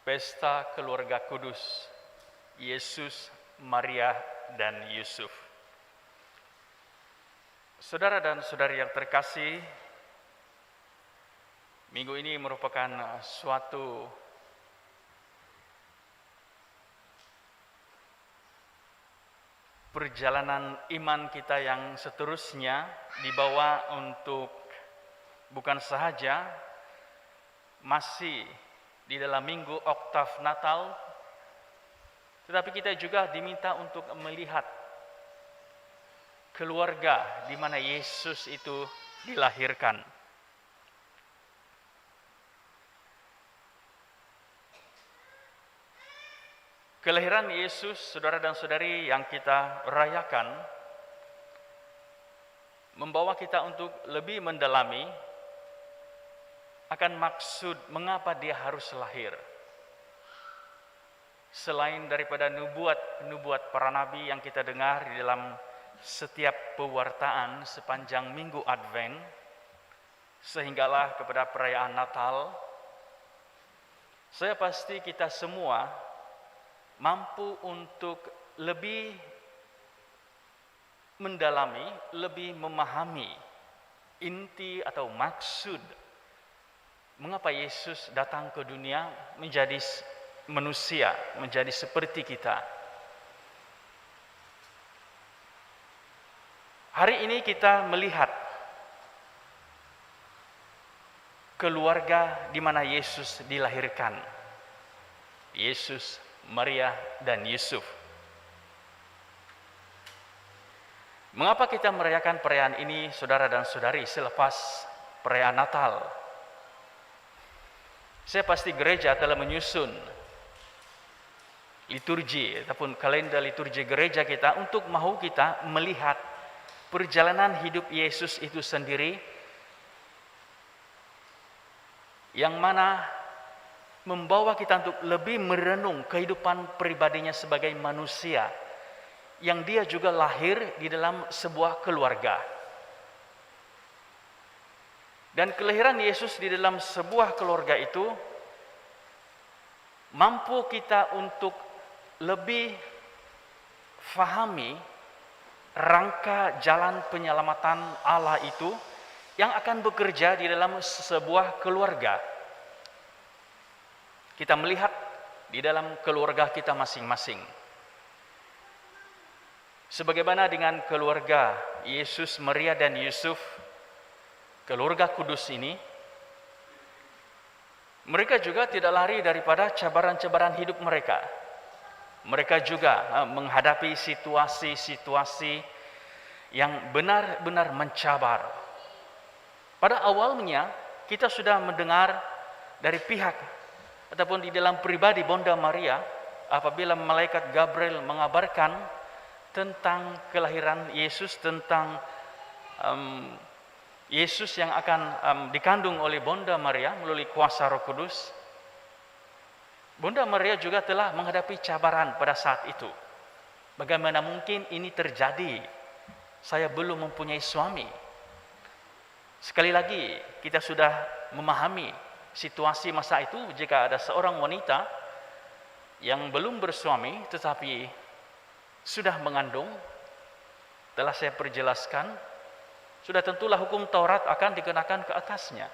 Pesta Keluarga Kudus, Yesus, Maria, dan Yusuf. Saudara dan saudari yang terkasih, minggu ini merupakan suatu perjalanan iman kita yang seterusnya dibawa untuk bukan sahaja masih di dalam minggu oktav Natal, tetapi kita juga diminta untuk melihat keluarga di mana Yesus itu dilahirkan. Kelahiran Yesus, saudara dan saudari yang kita rayakan, membawa kita untuk lebih mendalami akan maksud mengapa dia harus lahir. Selain daripada nubuat para nabi yang kita dengar di dalam setiap pewartaan sepanjang minggu Advent, sehinggalah kepada perayaan Natal, saya pasti kita semua mampu untuk lebih mendalami, lebih memahami inti atau maksud mengapa Yesus datang ke dunia menjadi manusia, menjadi seperti kita. Hari ini kita melihat keluarga di mana Yesus dilahirkan. Yesus, Maria, dan Yusuf. Mengapa kita merayakan perayaan ini, saudara dan saudari, selepas perayaan Natal? Saya pasti gereja telah menyusun liturgi ataupun kalender liturgi gereja kita untuk mahu kita melihat perjalanan hidup Yesus itu sendiri, yang mana membawa kita untuk lebih merenung kehidupan pribadinya sebagai manusia, yang dia juga lahir di dalam sebuah keluarga. Dan kelahiran Yesus di dalam sebuah keluarga itu mampu kita untuk lebih fahami rangka jalan penyelamatan Allah itu yang akan bekerja di dalam sebuah keluarga. Kita melihat di dalam keluarga kita masing-masing. Sebagaimana dengan keluarga Yesus, Maria, dan Yusuf, keluarga kudus ini, mereka juga tidak lari daripada cabaran-cabaran hidup mereka. Mereka juga menghadapi situasi-situasi yang benar-benar mencabar. Pada awalnya, kita sudah mendengar dari pihak ataupun di dalam pribadi Bonda Maria, apabila malaikat Gabriel mengabarkan tentang kelahiran Yesus, tentang Yesus yang akan dikandung oleh Bonda Maria melalui kuasa Roh Kudus, Bonda Maria juga telah menghadapi cabaran pada saat itu. Bagaimana mungkin ini terjadi? Saya belum mempunyai suami. Sekali lagi, kita sudah memahami situasi masa itu jika ada seorang wanita yang belum bersuami tetapi sudah mengandung, telah saya perjelaskan, sudah tentulah hukum Taurat akan dikenakan ke atasnya.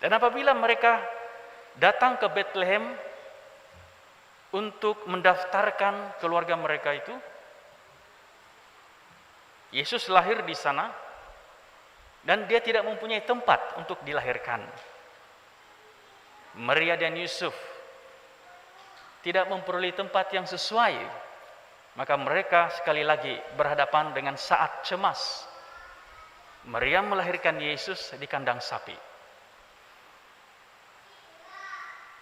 Dan apabila mereka datang ke Bethlehem untuk mendaftarkan keluarga mereka itu, Yesus lahir di sana dan dia tidak mempunyai tempat untuk dilahirkan. Maria dan Yusuf tidak memperoleh tempat yang sesuai, maka mereka sekali lagi berhadapan dengan saat cemas. Maria melahirkan Yesus di kandang sapi.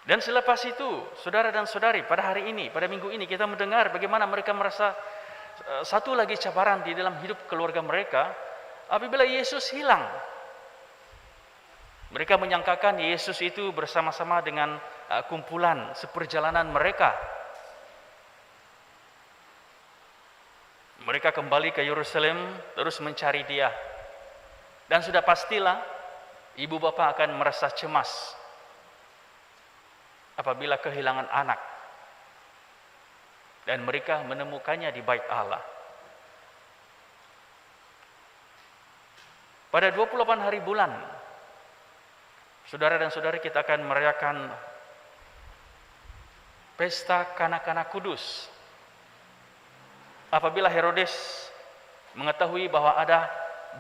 Dan selepas itu, saudara dan saudari, pada hari ini, pada minggu ini, kita mendengar bagaimana mereka merasa satu lagi cabaran di dalam hidup keluarga mereka, apabila Yesus hilang. Mereka menyangkakan Yesus itu bersama-sama dengan kumpulan seperjalanan mereka. Mereka kembali ke Yerusalem terus mencari dia. Dan sudah pastilah ibu bapa akan merasa cemas apabila kehilangan anak dan mereka menemukannya di bait Allah. Pada 28 hari bulan, saudara dan saudari, kita akan merayakan pesta kanak-kanak kudus. Apabila Herodes mengetahui bahwa ada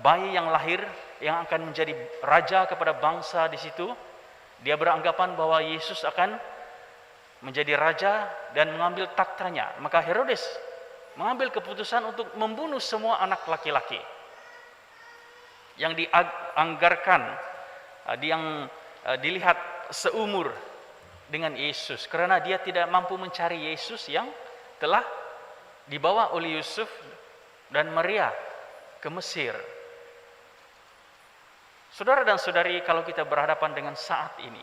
bayi yang lahir yang akan menjadi raja kepada bangsa di situ, dia beranggapan bahwa Yesus akan menjadi raja dan mengambil taktanya. Maka Herodes mengambil keputusan untuk membunuh semua anak laki-laki yang dianggarkan, yang dilihat seumur dengan Yesus, karena dia tidak mampu mencari Yesus yang telah dibawa oleh Yusuf dan Maria ke Mesir. Saudara dan saudari, kalau kita berhadapan dengan saat ini,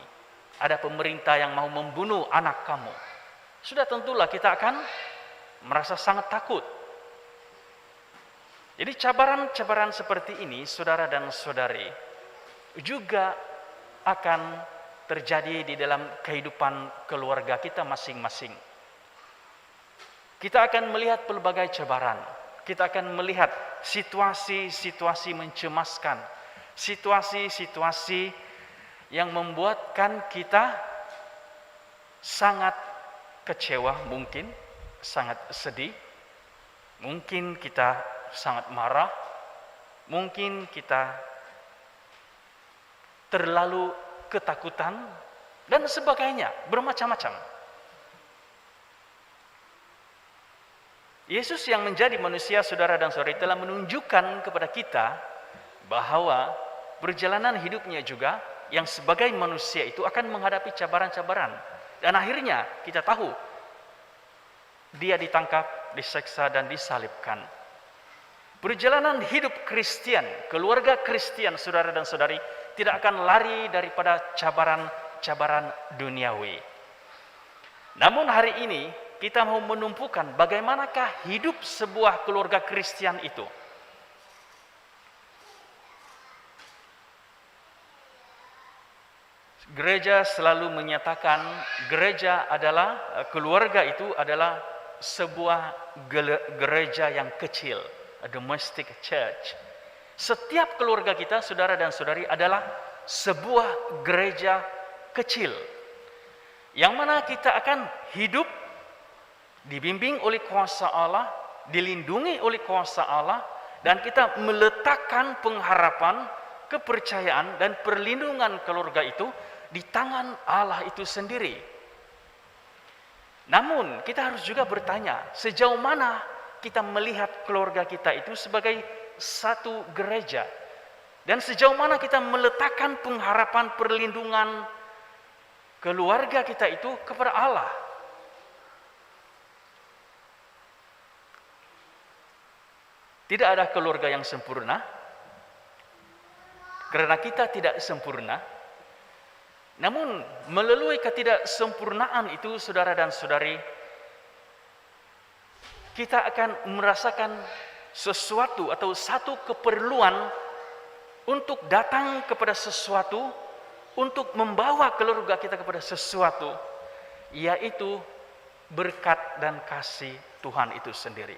ada pemerintah yang mau membunuh anak kamu, sudah tentulah kita akan merasa sangat takut. Jadi cabaran-cabaran seperti ini, saudara dan saudari, juga akan terjadi di dalam kehidupan keluarga kita masing-masing. Kita akan melihat pelbagai cabaran, kita akan melihat situasi-situasi mencemaskan, situasi-situasi yang membuatkan kita sangat kecewa, mungkin sangat sedih, mungkin kita sangat marah, mungkin kita terlalu ketakutan, dan sebagainya, bermacam-macam. Yesus yang menjadi manusia, saudara dan saudari, telah menunjukkan kepada kita bahwa perjalanan hidupnya juga yang sebagai manusia itu akan menghadapi cabaran-cabaran. Dan akhirnya kita tahu dia ditangkap, diseksa, dan disalibkan. Perjalanan hidup Kristen, keluarga Kristen, saudara dan saudari, tidak akan lari daripada cabaran-cabaran duniawi. Namun hari ini kita mau menumpukan bagaimanakah hidup sebuah keluarga Kristen itu. Gereja selalu menyatakan keluarga itu adalah sebuah gereja yang kecil, a domestic church. Setiap keluarga kita, saudara dan saudari, adalah sebuah gereja kecil, yang mana kita akan hidup dibimbing oleh kuasa Allah, dilindungi oleh kuasa Allah, dan kita meletakkan pengharapan, kepercayaan, dan perlindungan keluarga itu di tangan Allah itu sendiri. Namun kita harus juga bertanya, sejauh mana kita melihat keluarga kita itu sebagai satu gereja, dan sejauh mana kita meletakkan pengharapan perlindungan keluarga kita itu kepada Allah. Tidak ada keluarga yang sempurna, karena kita tidak sempurna. Namun melalui ketidaksempurnaan itu, saudara dan saudari, kita akan merasakan sesuatu atau satu keperluan untuk datang kepada sesuatu, untuk membawa keluarga kita kepada sesuatu, yaitu berkat dan kasih Tuhan itu sendiri.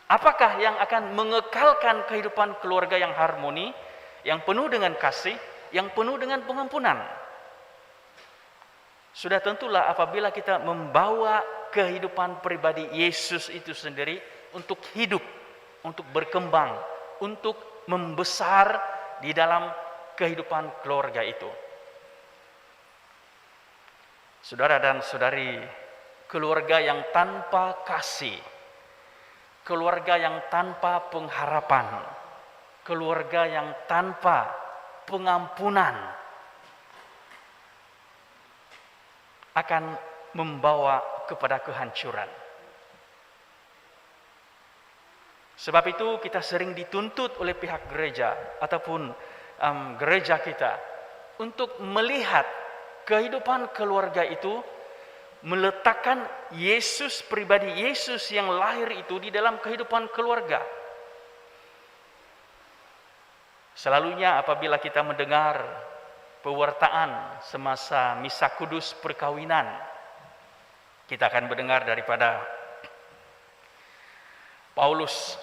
Apakah yang akan mengekalkan kehidupan keluarga yang harmoni, yang penuh dengan kasih, yang penuh dengan pengampunan? Sudah tentulah apabila kita membawa kehidupan pribadi Yesus itu sendiri untuk hidup, untuk berkembang, untuk membesar di dalam kehidupan keluarga itu. Saudara dan saudari, keluarga yang tanpa kasih, keluarga yang tanpa pengharapan, keluarga yang tanpa pengampunan akan membawa kepada kehancuran. Sebab itu kita sering dituntut oleh pihak gereja ataupun gereja kita untuk melihat kehidupan keluarga itu, meletakkan Yesus pribadi, Yesus yang lahir itu di dalam kehidupan keluarga. Selalunya apabila kita mendengar pewartaan semasa misa kudus perkawinan. Kita akan mendengar daripada Paulus,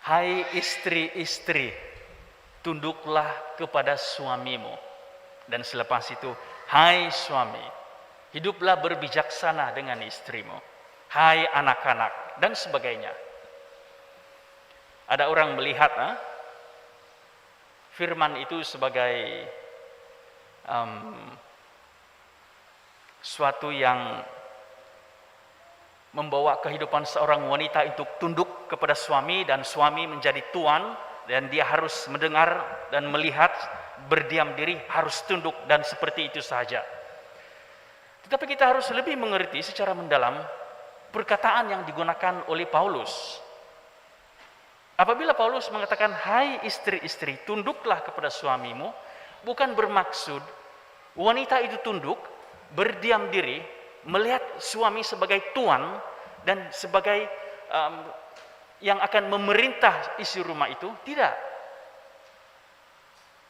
"Hai istri-istri, tunduklah kepada suamimu." Dan selepas itu, "Hai suami, hiduplah berbijaksana dengan istrimu. Hai anak-anak," dan sebagainya. Ada orang melihat firman itu sebagai suatu yang membawa kehidupan seorang wanita untuk tunduk kepada suami, dan suami menjadi tuan, dan dia harus mendengar dan melihat, berdiam diri, harus tunduk, dan seperti itu saja. Tetapi kita harus lebih mengerti secara mendalam perkataan yang digunakan oleh Paulus. Apabila Paulus mengatakan, "Hai istri-istri, tunduklah kepada suamimu," bukan bermaksud wanita itu tunduk, berdiam diri, melihat suami sebagai tuan dan sebagai yang akan memerintah isi rumah itu. Tidak.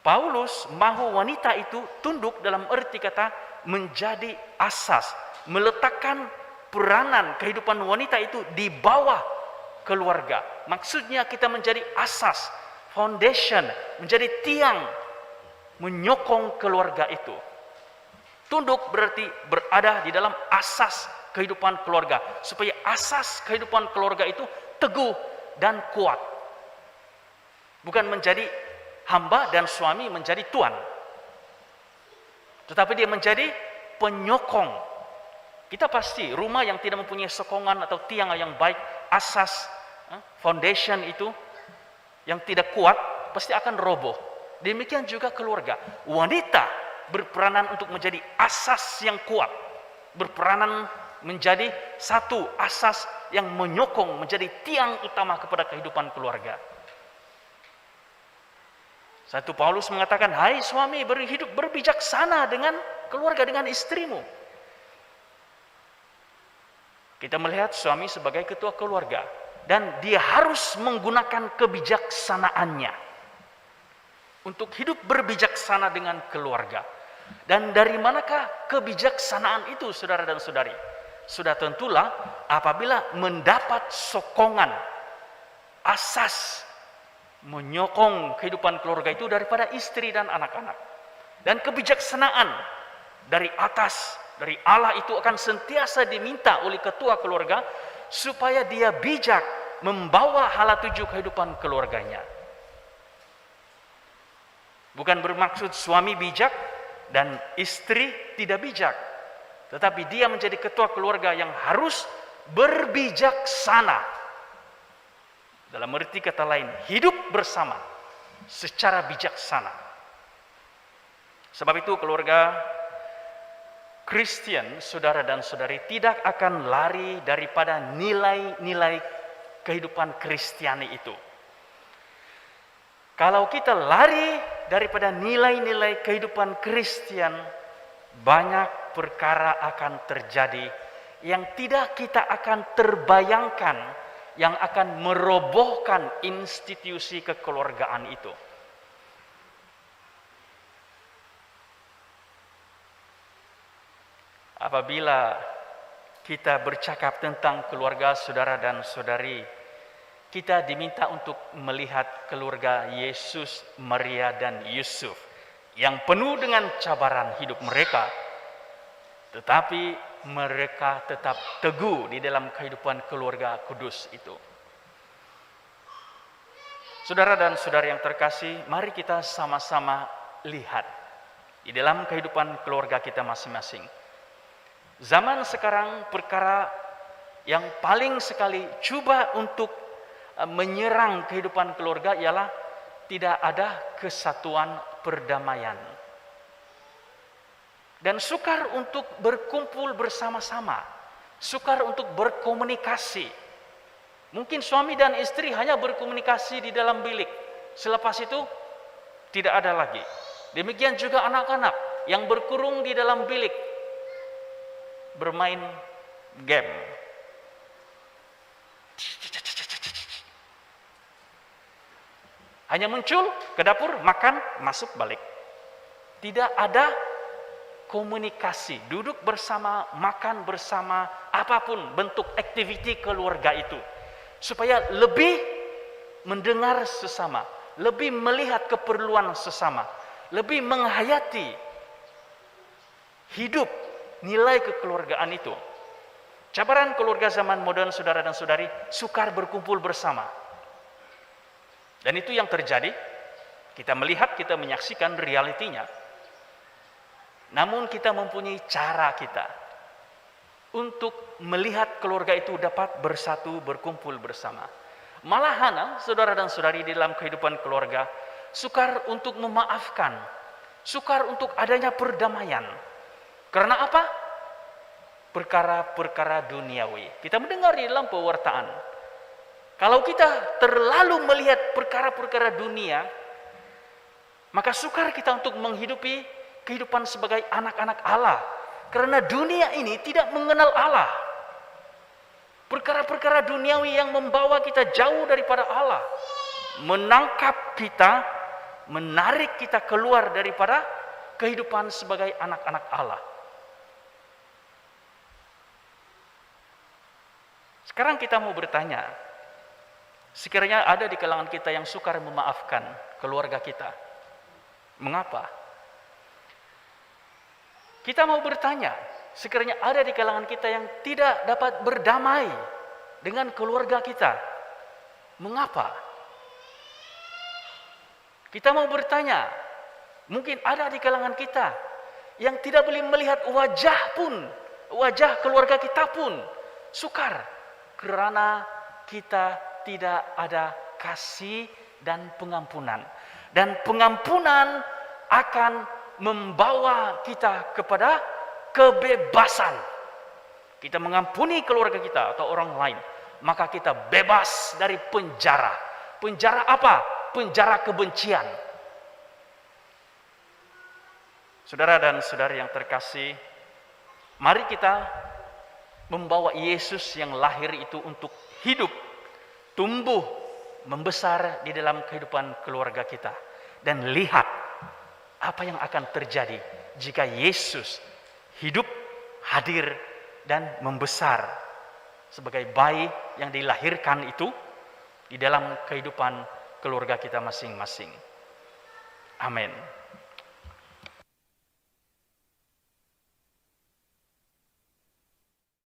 Paulus mahu wanita itu tunduk dalam arti kata menjadi asas, meletakkan peranan kehidupan wanita itu di bawah keluarga. Maksudnya kita menjadi asas, foundation, menjadi tiang menyokong keluarga itu. Tunduk berarti berada di dalam asas kehidupan keluarga, supaya asas kehidupan keluarga itu teguh dan kuat. Bukan menjadi hamba dan suami menjadi tuan, tetapi dia menjadi penyokong. Kita pasti rumah yang tidak mempunyai sokongan atau tiang yang baik, asas, foundation itu yang tidak kuat, pasti akan roboh. Demikian juga keluarga. Wanita berperanan untuk menjadi asas yang kuat, berperanan menjadi satu asas yang menyokong, menjadi tiang utama kepada kehidupan keluarga. Satu Paulus mengatakan, "Hai suami, berhidup berbijaksana dengan keluarga, dengan istrimu." Kita melihat suami sebagai ketua keluarga, dan dia harus menggunakan kebijaksanaannya untuk hidup berbijaksana dengan keluarga. Dan dari manakah kebijaksanaan itu, saudara dan saudari? Sudah tentulah apabila mendapat sokongan, asas menyokong kehidupan keluarga itu daripada istri dan anak-anak. Dan kebijaksanaan dari atas, dari Allah itu akan sentiasa diminta oleh ketua keluarga supaya dia bijak membawa hala tuju kehidupan keluarganya. Bukan bermaksud suami bijak dan istri tidak bijak, tetapi dia menjadi ketua keluarga yang harus berbijaksana. Dalam arti kata lain, hidup bersama secara bijaksana. Sebab itu keluarga Kristen, saudara dan saudari, tidak akan lari daripada nilai-nilai kehidupan Kristiani itu. Kalau kita lari daripada nilai-nilai kehidupan Kristen, banyak perkara akan terjadi yang tidak kita akan terbayangkan, yang akan merobohkan institusi kekeluargaan itu. Apabila kita bercakap tentang keluarga saudara dan saudari, kita diminta untuk melihat keluarga Yesus, Maria, dan Yusuf yang penuh dengan cabaran hidup mereka, tetapi mereka tetap teguh di dalam kehidupan keluarga kudus itu. Saudara dan saudari yang terkasih, mari kita sama-sama lihat di dalam kehidupan keluarga kita masing-masing. Zaman sekarang perkara yang paling sekali coba untuk menyerang kehidupan keluarga ialah tidak ada kesatuan perdamaian. Dan sukar untuk berkumpul bersama-sama, sukar untuk berkomunikasi. Mungkin suami dan istri hanya berkomunikasi di dalam bilik, selepas itu tidak ada lagi. Demikian juga anak-anak yang berkurung di dalam bilik, bermain game. Hanya muncul ke dapur, makan, masuk, balik. Tidak ada komunikasi, duduk bersama, makan bersama, apapun bentuk aktiviti keluarga itu. Supaya lebih mendengar sesama, lebih melihat keperluan sesama, lebih menghayati hidup nilai kekeluargaan itu. Cabaran keluarga zaman modern, saudara dan saudari, sukar berkumpul bersama. Dan itu yang terjadi. Kita melihat, kita menyaksikan realitinya. Namun kita mempunyai cara kita untuk melihat keluarga itu dapat bersatu, berkumpul bersama. Malahan, saudara dan saudari, di dalam kehidupan keluarga, sukar untuk memaafkan, sukar untuk adanya perdamaian. Karena apa? Perkara-perkara duniawi. Kita mendengar di dalam pewartaan, kalau kita terlalu melihat perkara-perkara dunia, maka sukar kita untuk menghidupi kehidupan sebagai anak-anak Allah. Karena dunia ini tidak mengenal Allah. Perkara-perkara duniawi yang membawa kita jauh daripada Allah, menangkap kita, menarik kita keluar daripada kehidupan sebagai anak-anak Allah. Sekarang kita mau bertanya, sekiranya ada di kalangan kita yang sukar memaafkan keluarga kita, mengapa? Kita mau bertanya, sekiranya ada di kalangan kita yang tidak dapat berdamai dengan keluarga kita, mengapa? Kita mau bertanya, mungkin ada di kalangan kita yang tidak boleh melihat wajah keluarga kita pun sukar, karena kita tidak ada kasih dan pengampunan. Dan pengampunan akan membawa kita kepada kebebasan. Kita mengampuni keluarga kita atau orang lain, maka kita bebas dari penjara. Penjara apa? Penjara kebencian. Saudara dan saudari yang terkasih, mari kita membawa Yesus yang lahir itu untuk hidup, tumbuh, membesar di dalam kehidupan keluarga kita. Dan lihat apa yang akan terjadi jika Yesus hidup, hadir, dan membesar sebagai bayi yang dilahirkan itu di dalam kehidupan keluarga kita masing-masing. Amin.